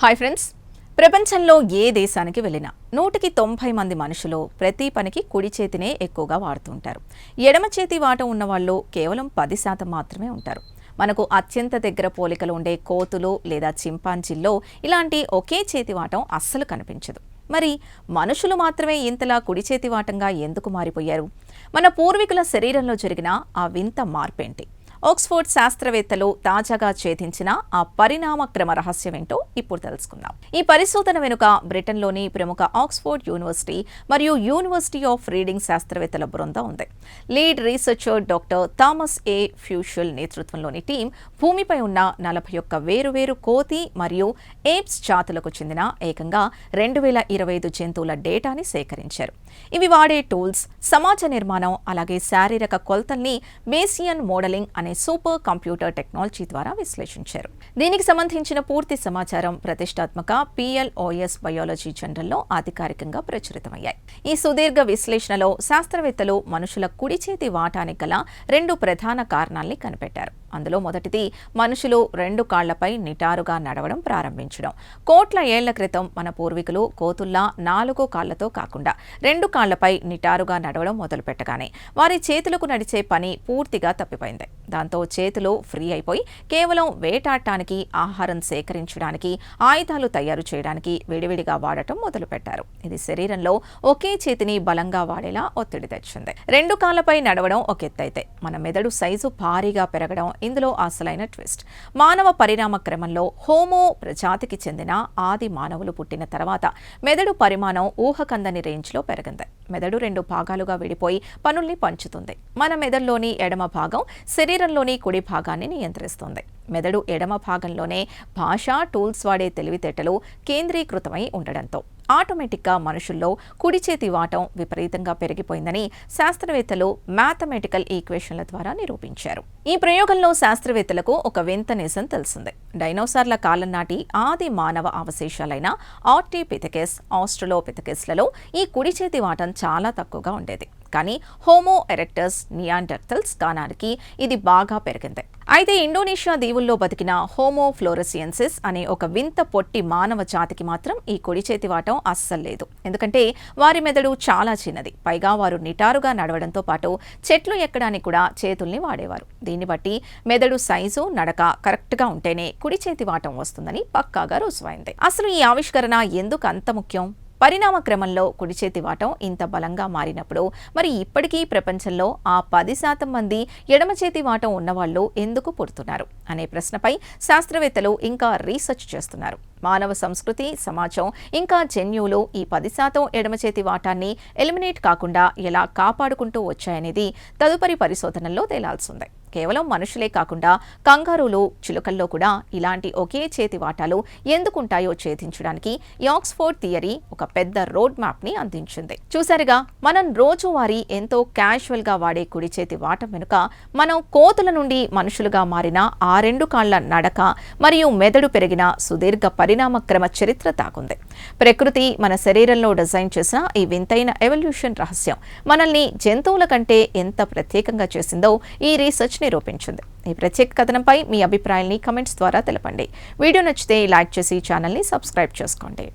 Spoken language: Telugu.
హాయ్ ఫ్రెండ్స్, ప్రపంచంలో ఏ దేశానికి వెళ్ళినా 190 మంది మనుషులు ప్రతి పనికి కుడి చేతినే ఎక్కువగా వాడుతుంటారు. ఎడమ చేతి వాటం ఉన్నవాళ్ళు కేవలం 10% మాత్రమే ఉంటారు. మనకు అత్యంత దగ్గర పోలికలు ఉండే కోతులు లేదా చింపాంజీల్లో ఇలాంటి ఒకే చేతి వాటం అస్సలు కనిపించదు. మరి మనుషులు మాత్రమే ఇంతలా కుడి చేతి వాటంగా ఎందుకు మారిపోయారు? మన పూర్వీకుల శరీరంలో జరిగిన ఆ వింత మార్పేంటి? ఆక్స్ఫోర్డ్ శాస్త్రవేత్తలు తాజాగా ఛేదించిన ఆ పరిణామ క్రమ రహస్యమేంటో ఇప్పుడు తెలుసుకుందాం. ఈ పరిశోధన వెనుక బ్రిటన్లోని ప్రముఖ ఆక్స్ఫోర్డ్ యూనివర్సిటీ మరియు యూనివర్సిటీ ఆఫ్ రీడింగ్ శాస్త్రవేత్తల బృందం ఉంది. లీడ్ రీసెర్చర్ డాక్టర్ థామస్ ఏ ఫ్యూషల్ నేతృత్వంలోని టీం భూమిపై ఉన్న 41 వేరువేరు కోతి మరియు ఏప్స్ జాతులకు చెందిన ఏకంగా 2025 జంతువుల డేటాని సేకరించారు. ఇవి వాడే టూల్స్, సమాజ నిర్మాణం, అలాగే శారీరక కొలతల్ని బేసియన్ మోడలింగ్ అనే సూపర్ కంప్యూటర్ టెక్నాలజీ ద్వారా విశ్లేషించారు. దీనికి సంబంధించిన పూర్తి సమాచారం ప్రతిష్టాత్మక PLOS బయాలజీ జర్నల్లో అధికారికంగా ప్రచురితమయ్యాయి. ఈ సుదీర్ఘ విశ్లేషణలో శాస్త్రవేత్తలు మనుషుల కుడి చేతి వాటానికి గల 2 ప్రధాన కారణాల్ని కనిపెట్టారు. అందులో మొదటిది మనుషులు 2 కాళ్లపై నిటారుగా నడవడం ప్రారంభించడం. కోట్ల ఏళ్ల క్రితం మన పూర్వీకులు కోతుల్లా 4 కాళ్లతో కాకుండా 2 కాళ్లపై నిటారుగా నడవడం మొదలుపెట్టగానే వారి చేతులకు నడిచే పని పూర్తిగా తప్పిపోయింది. దాంతో చేతులు ఫ్రీ అయిపోయి కేవలం వేటాడటానికి, ఆహారం సేకరించడానికి, ఆయుధాలు తయారు చేయడానికి విడివిడిగా వాడటం మొదలుపెట్టారు. ఇది శరీరంలో ఒకే చేతిని బలంగా వాడేలా ఒత్తిడి తెచ్చింది. 2 కాళ్లపై నడవడం ఒక ఎత్తైతే మన మెదడు సైజు భారీగా పెరగడం ఇందులో అసలైన ట్విస్ట్. మానవ పరిణామ క్రమంలో హోమో ప్రజాతికి చెందిన ఆది మానవులు పుట్టిన తర్వాత మెదడు పరిమాణం ఊహకందని రేంజ్లో పెరిగింది. మెదడు 2 భాగాలుగా విడిపోయి పనుల్ని పంచుతుంది. మన మెదడులోని ఎడమ భాగం శరీరంలోని కుడి భాగాన్ని నియంత్రిస్తుంది. మెదడు ఎడమ భాగంలోనే భాష, టూల్స్ వాడే తెలివితేటలు కేంద్రీకృతమై ఉండడంతో ఆటోమేటిక్గా మనుషుల్లో కుడి చేతి వాటం విపరీతంగా పెరిగిపోయిందని శాస్త్రవేత్తలు మ్యాథమెటికల్ ఈక్వేషన్ల ద్వారా నిరూపించారు. ఈ ప్రయోగంలో శాస్త్రవేత్తలకు ఒక వింత నిజం తెలిసింది. డైనోసార్ల కాలం నాటి ఆది మానవ అవశేషాలైన ఆర్టిపిథెకస్, ఆస్ట్రలోపిథెకస్లలో ఈ కుడి చేతి వాటం చాలా తక్కువగా ఉండేది. కానీ హోమో ఎరెక్టస్, నియాండర్తల్స్ కాలానికి ఇది బాగా పెరిగింది. అయితే ఇండోనేషియా దీవుల్లో బతికిన హోమో ఫ్లోరసియన్సిస్ అనే ఒక వింత పొట్టి మానవ జాతికి మాత్రం ఈ కుడి చేతి వాటం అస్సలు లేదు. ఎందుకంటే వారి మెదడు చాలా చిన్నది. పైగా వారు నిటారుగా నడవడంతో పాటు చెట్లు ఎక్కడానికి కూడా చేతుల్ని వాడేవారు. దీన్ని బట్టి మెదడు సైజు, నడక కరెక్ట్గా ఉంటేనే కుడి చేతి వాటం వస్తుందని పక్కాగా రుజువైంది. అసలు ఈ ఆవిష్కరణ ఎందుకు అంత ముఖ్యం? పరిణామ క్రమంలో కుడి చేతి వాటం ఇంత బలంగా మారినప్పుడు మరి ఇప్పటికీ ప్రపంచంలో ఆ 10% మంది ఎడమ చేతి వాటం ఉన్నవాళ్లు ఎందుకు పుడుతున్నారు అనే ప్రశ్నపై శాస్త్రవేత్తలు ఇంకా రీసెర్చ్ చేస్తున్నారు. మానవ సంస్కృతి, సమాజం ఇంకా జన్యువులు ఈ 10% ఎడమ చేతి వాటాన్ని ఎలిమినేట్ కాకుండా ఎలా కాపాడుకుంటూ వచ్చాయనేది తదుపరి పరిశోధనల్లో తేలాల్సిందే. కేవలం మనుషులే కాకుండా కంగారూలు, చిలుకల్లో కూడా ఇలాంటి ఒకే చేతి వాటాలు ఎందుకుంటాయో ఛేదించడానికి ఈ ఆక్స్ఫోర్డ్ థియరీ ఒక పెద్ద రోడ్ మ్యాప్ ని అందించింది. చూసారుగా, మనం రోజువారీ ఎంతో క్యాజువల్ గా వాడే కుడి చేతి వాటం వెనుక మనం కోతుల నుండి మనుషులుగా మారిన ఆ 2 కాళ్ల నడక మరియు మెదడు పెరిగిన సుదీర్ఘ పరిణామ క్రమ చరిత్ర తాకుంది. ప్రకృతి మన శరీరంలో డిజైన్ చేసిన ఈ వింతైన ఎవల్యూషన్ రహస్యం మనల్ని జంతువుల కంటే ఎంత ప్రత్యేకంగా చేసిందో ఈ రీసెర్చ్ నిరూపించింది. ఈ ప్రత్యేక కథనంపై మీ అభిప్రాయాల్ని కమెంట్స్ ద్వారా తెలపండి. వీడియో నచ్చితే లైక్ చేసి ఛానల్ని సబ్స్క్రైబ్ చేసుకోండి.